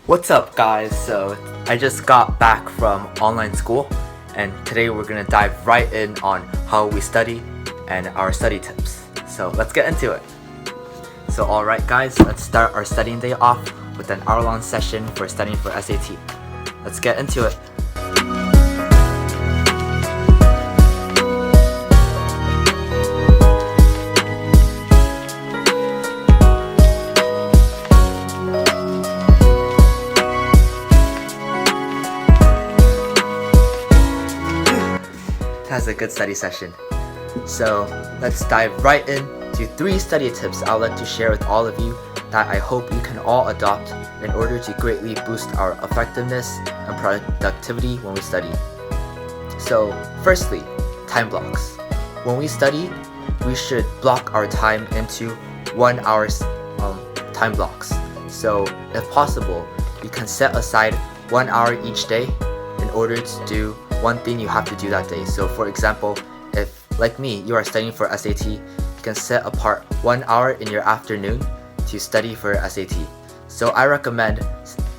What's up, guys? So I just got back from online school, and today we're gonna dive right in on how we study and our study tips. So let's get into it. So alright guys, let's start our studying day off with an hour-long session for studying for SAT. Let's get into it. That's a good study session. So let's dive right into 3 study tips I would like to share with all of you that I hope you can all adopt in order to greatly boost our effectiveness and productivity when we study. So firstly, time blocks. When we study, we should block our time into 1 hour's time blocks. So if possible, you can set aside 1 hour each day in order to do one thing you have to do that day. So for example, if like me, you are studying for SAT, you can set apart 1 hour in your afternoon to study for SAT. So I recommend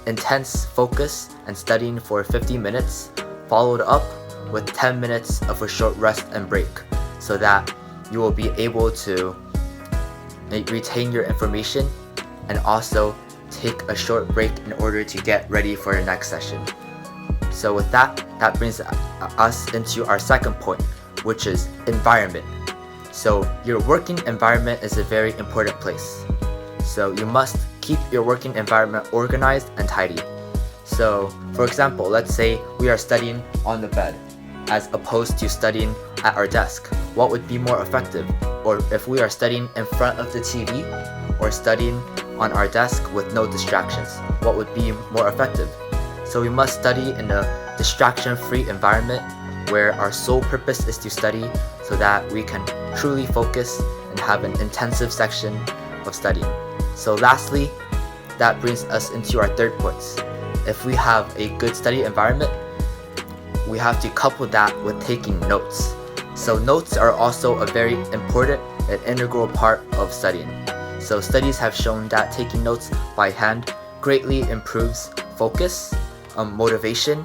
intense focus and studying for 50 minutes, followed up with 10 minutes of a short rest and break, so that you will be able to retain your information and also take a short break in order to get ready for the next session. So with that brings us into our second point, which is environment. So your working environment is a very important place. So you must keep your working environment organized and tidy. So for example, let's say we are studying on the bed as opposed to studying at our desk. What would be more effective? Or if we are studying in front of the TV or studying on our desk with no distractions, what would be more effective? So we must study in a distraction-free environment where our sole purpose is to study so that we can truly focus and have an intensive section of studying. So lastly, that brings us into our third point. If we have a good study environment, we have to couple that with taking notes. So notes are also a very important and integral part of studying. So studies have shown that taking notes by hand greatly improves focus, motivation,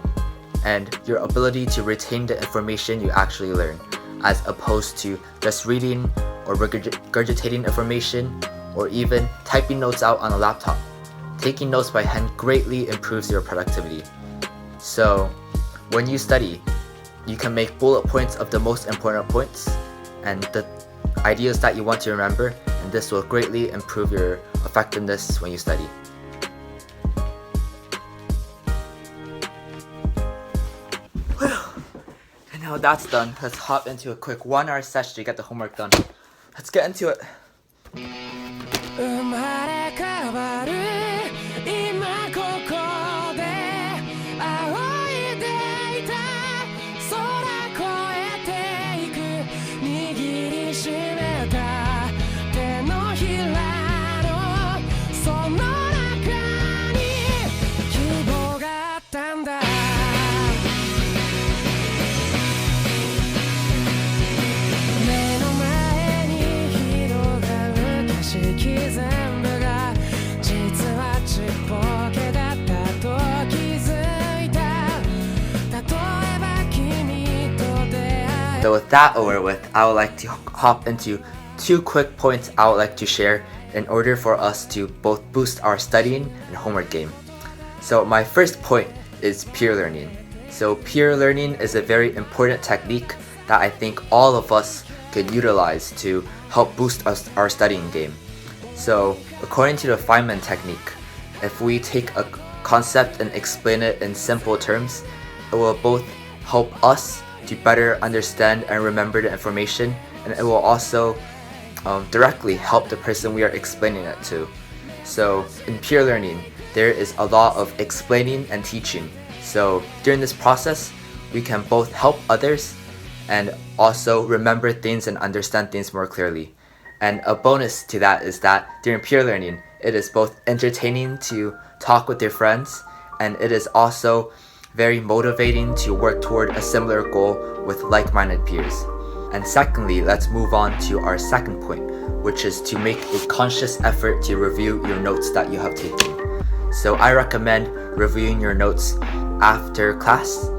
and your ability to retain the information you actually learn, as opposed to just reading or regurgitating information or even typing notes out on a laptop. Taking notes by hand greatly improves your productivity. So when you study, you can make bullet points of the most important points and the ideas that you want to remember, and this will greatly improve your effectiveness when you study. And now that's done, let's hop into a quick 1 hour session to get the homework done. Let's get into it. So with that over with, I would like to hop into 2 quick points I would like to share in order for us to both boost our studying and homework game. So my first point is peer learning. So peer learning is a very important technique that I think all of us could utilize to help boost our studying game. So according to the Feynman technique, if we take a concept and explain it in simple terms, it will both help us to better understand and remember the information, and it will also directly help the person we are explaining it to. So in peer learning, there is a lot of explaining and teaching. So during this process, we can both help others and also remember things and understand things more clearly. And a bonus to that is that during peer learning, it is both entertaining to talk with your friends, and it is also very motivating to work toward a similar goal with like-minded peers. And secondly, let's move on to our second point, which is to make a conscious effort to review your notes that you have taken. So I recommend reviewing your notes after class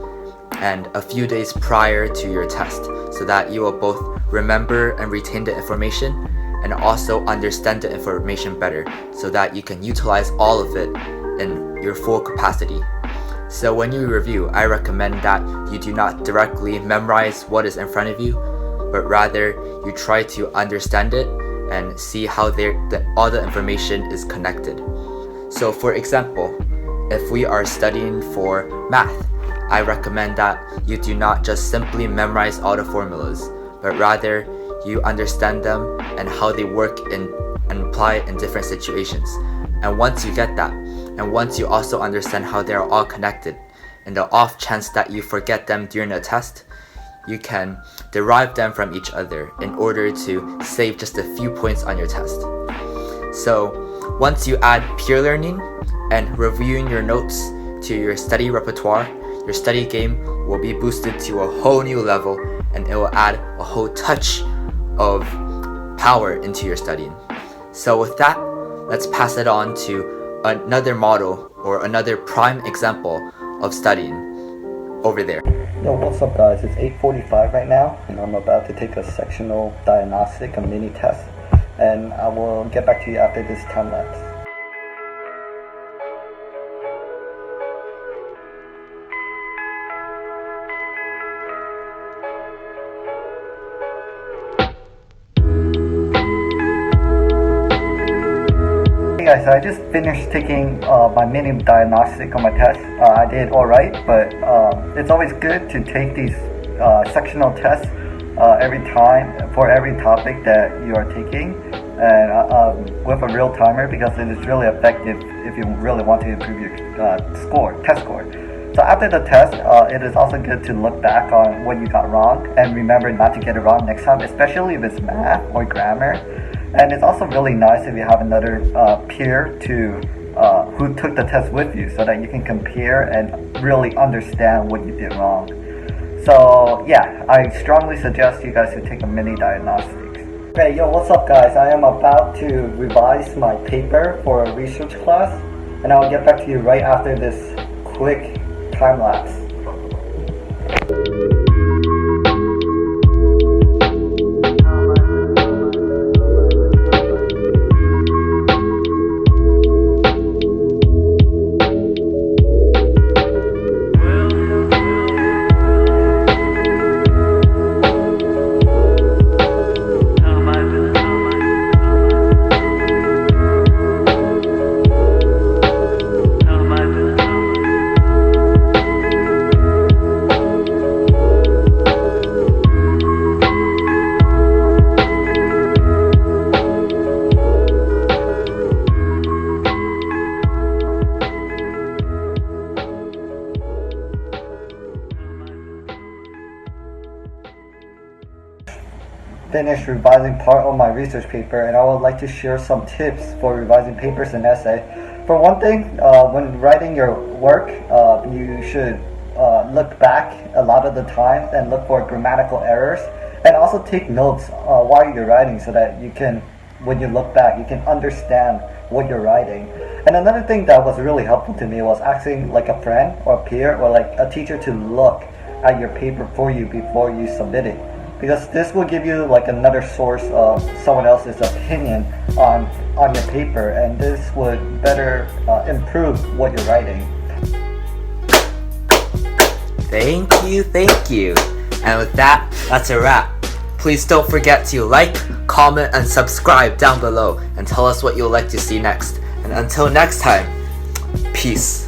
and a few days prior to your test so that you will both remember and retain the information and also understand the information better so that you can utilize all of it in your full capacity. So when you review, I recommend that you do not directly memorize what is in front of you, but rather you try to understand it and see how all the information is connected. So for example, if we are studying for math, I recommend that you do not just simply memorize all the formulas, but rather you understand them and how they work and apply in different situations. And once you get that, and once you also understand how they are all connected, in the off chance that you forget them during a test, you can derive them from each other in order to save just a few points on your test. So once you add peer learning and reviewing your notes to your study repertoire, your study game will be boosted to a whole new level and it will add a whole touch of power into your studying. So with that, let's pass it on to another model or another prime example of studying over there. Yo, what's up guys? It's 8:45 right now and I'm about to take a sectional diagnostic, a mini test, and I will get back to you after this time lapse. Guys, I just finished taking my mini diagnostic on my test. I did alright, but it's always good to take these sectional tests every time for every topic that you are taking, and with a real timer, because it is really effective if you really want to improve your test score. So after the test, it is also good to look back on what you got wrong and remember not to get it wrong next time, especially if it's math or grammar. And it's also really nice if you have another peer who took the test with you so that you can compare and really understand what you did wrong. So yeah, I strongly suggest you guys to take a mini diagnostics. Hey, yo, what's up guys? I am about to revise my paper for a research class, and I'll get back to you right after this quick time lapse. Finished revising part of my research paper, and I would like to share some tips for revising papers and essay. For one thing, when writing your work, you should look back a lot of the time and look for grammatical errors, and also take notes while you're writing so that you can, when you look back, you can understand what you're writing. And another thing that was really helpful to me was asking like a friend or a peer or like a teacher to look at your paper for you before you submit it, because this will give you like another source of someone else's opinion on your paper, and this would better improve what you're writing. Thank you. And with that, that's a wrap. Please don't forget to like, comment, and subscribe down below and tell us what you'd like to see next. And until next time, peace.